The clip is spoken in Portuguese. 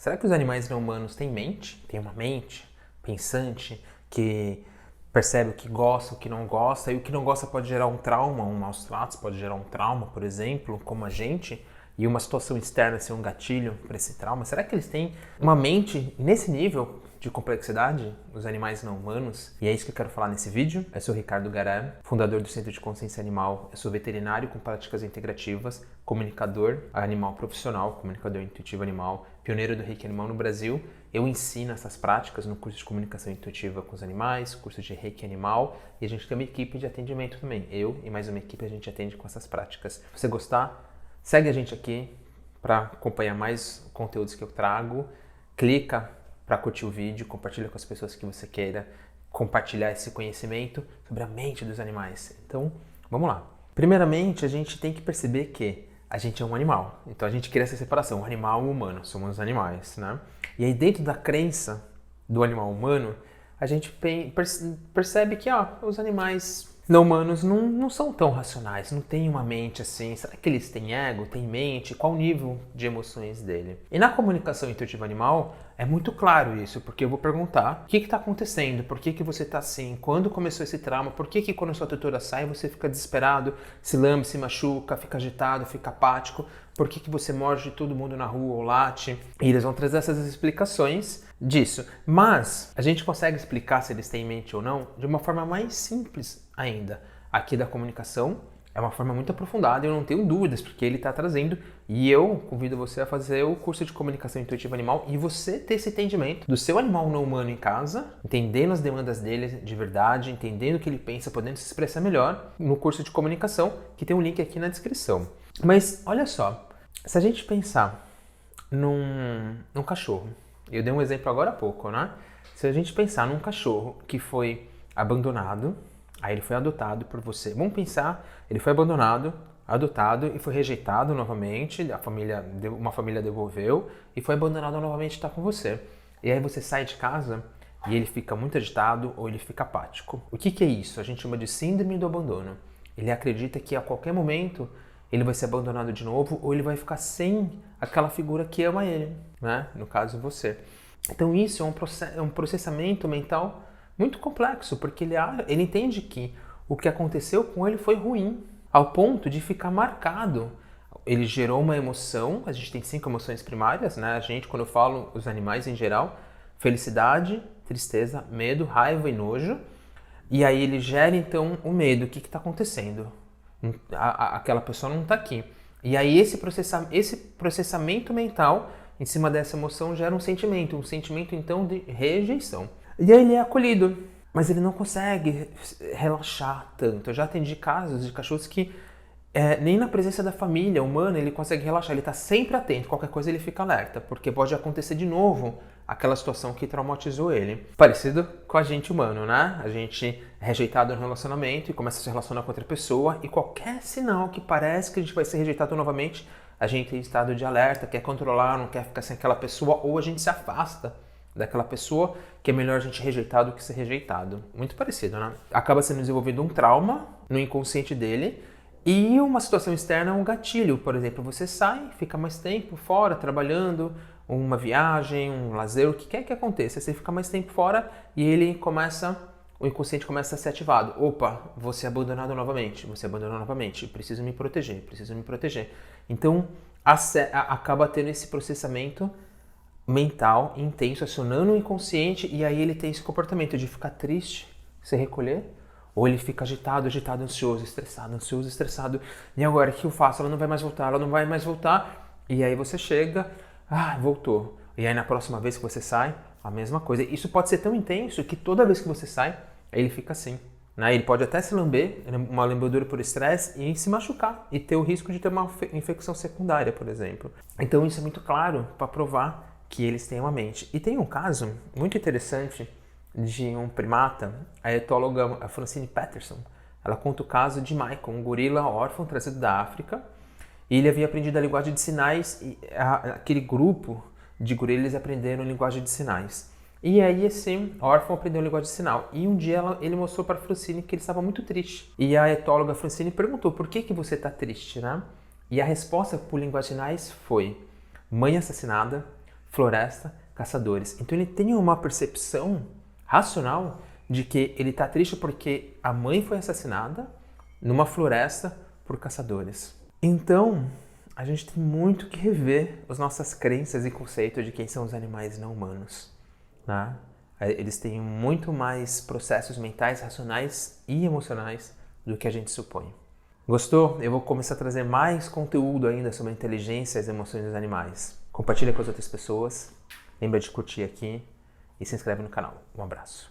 Será que os animais não humanos têm mente? Tem uma mente pensante que percebe o que gosta, o que não gosta, e o que não gosta pode gerar um trauma, um maus tratos pode gerar um trauma, por exemplo, como a gente, e uma situação externa ser um gatilho para esse trauma. Será que eles têm uma mente nesse nível de complexidade, os animais não humanos? E é isso que eu quero falar nesse vídeo. Eu sou o Ricardo Garé, fundador do Centro de Consciência Animal. Eu sou veterinário com práticas integrativas, comunicador animal profissional, comunicador intuitivo animal, pioneiro do Reiki Animal no Brasil. Eu ensino essas práticas no curso de comunicação intuitiva com os animais, curso de Reiki Animal, e a gente tem uma equipe de atendimento também. Eu e mais uma equipe a gente atende com essas práticas. Se você gostar, segue a gente aqui para acompanhar mais conteúdos que eu trago. Clica para curtir o vídeo, compartilha com as pessoas que você queira compartilhar esse conhecimento sobre a mente dos animais. Então, vamos lá. Primeiramente, a gente tem que perceber que a gente é um animal. Então, a gente cria essa separação, o animal e o humano, somos animais, né? E aí, dentro da crença do animal humano, a gente percebe que os animais não humanos não são tão racionais, não têm uma mente assim. Será que eles têm ego, têm mente? Qual o nível de emoções dele? E na comunicação intuitiva animal é muito claro isso, porque eu vou perguntar o que está acontecendo, por que você está assim, quando começou esse trauma, por que quando a sua tutora sai você fica desesperado, se lambe, se machuca, fica agitado, fica apático, por que você morde todo mundo na rua ou late? E eles vão trazer essas explicações disso. Mas a gente consegue explicar se eles têm mente ou não de uma forma mais simples ainda. Aqui da comunicação é uma forma muito aprofundada e eu não tenho dúvidas, porque ele está trazendo, e eu convido você a fazer o curso de comunicação intuitiva animal e você ter esse entendimento do seu animal não humano em casa, entendendo as demandas dele de verdade, entendendo o que ele pensa, podendo se expressar melhor no curso de comunicação, que tem um link aqui na descrição. Mas olha só, se a gente pensar num cachorro, eu dei um exemplo agora há pouco, né? Se a gente pensar num cachorro que foi abandonado, aí ele foi adotado por você. Vamos pensar, ele foi abandonado, adotado e foi rejeitado novamente, uma família devolveu e foi abandonado novamente e está com você. E aí você sai de casa e ele fica muito agitado ou ele fica apático. O que é isso? A gente chama de síndrome do abandono. Ele acredita que a qualquer momento ele vai ser abandonado de novo ou ele vai ficar sem aquela figura que ama ele, né? No caso, você. Então isso é um processamento mental muito complexo, porque ele entende que o que aconteceu com ele foi ruim, ao ponto de ficar marcado. Ele gerou uma emoção, a gente tem 5 emoções primárias, né? A gente, quando eu falo os animais em geral, felicidade, tristeza, medo, raiva e nojo. E aí ele gera então o medo. O que está acontecendo? Aquela pessoa não está aqui. E aí esse processamento mental em cima dessa emoção gera um sentimento então de rejeição. E aí ele é acolhido, mas ele não consegue relaxar tanto. Eu já atendi casos de cachorros que nem na presença da família humana ele consegue relaxar, ele está sempre atento, qualquer coisa ele fica alerta, porque pode acontecer de novo aquela situação que traumatizou ele. Parecido com a gente humano, né? A gente é rejeitado no relacionamento e começa a se relacionar com outra pessoa e qualquer sinal que parece que a gente vai ser rejeitado novamente, a gente em estado de alerta, quer controlar, não quer ficar sem aquela pessoa ou a gente se afasta daquela pessoa, que é melhor a gente rejeitar do que ser rejeitado. Muito parecido, né? Acaba sendo desenvolvido um trauma no inconsciente dele e uma situação externa é um gatilho. Por exemplo, você sai, fica mais tempo fora, trabalhando, uma viagem, um lazer, o que quer que aconteça. Você fica mais tempo fora e o inconsciente começa a ser ativado. Opa, vou ser abandonado novamente, preciso me proteger. Então, acaba tendo esse processamento mental intenso, acionando o inconsciente, e aí ele tem esse comportamento de ficar triste, se recolher, ou ele fica agitado, ansioso, estressado. E agora, o que eu faço? Ela não vai mais voltar. E aí você chega, voltou. E aí na próxima vez que você sai, a mesma coisa. Isso pode ser tão intenso que toda vez que você sai, ele fica assim. Né? Ele pode até se lamber, uma lambedura por estresse, e se machucar, e ter o risco de ter uma infecção secundária, por exemplo. Então isso é muito claro para provar que eles têm uma mente. E tem um caso muito interessante de um primata, a etóloga a Francine Patterson. Ela conta o caso de Michael, um gorila órfão trazido da África, e ele havia aprendido a linguagem de sinais, e aquele grupo de gorilas aprenderam linguagem de sinais. E aí esse órfão aprendeu linguagem de sinal. E um dia ele mostrou para a Francine que ele estava muito triste. E a etóloga Francine perguntou, por que você está triste, né? E a resposta por linguagem de sinais foi: mãe assassinada, floresta, caçadores. Então ele tem uma percepção racional de que ele está triste porque a mãe foi assassinada numa floresta por caçadores. Então, a gente tem muito que rever as nossas crenças e conceitos de quem são os animais não humanos, né? Eles têm muito mais processos mentais, racionais e emocionais do que a gente supõe. Gostou? Eu vou começar a trazer mais conteúdo ainda sobre a inteligência e as emoções dos animais. Compartilha com as outras pessoas, lembra de curtir aqui e se inscreve no canal. Um abraço.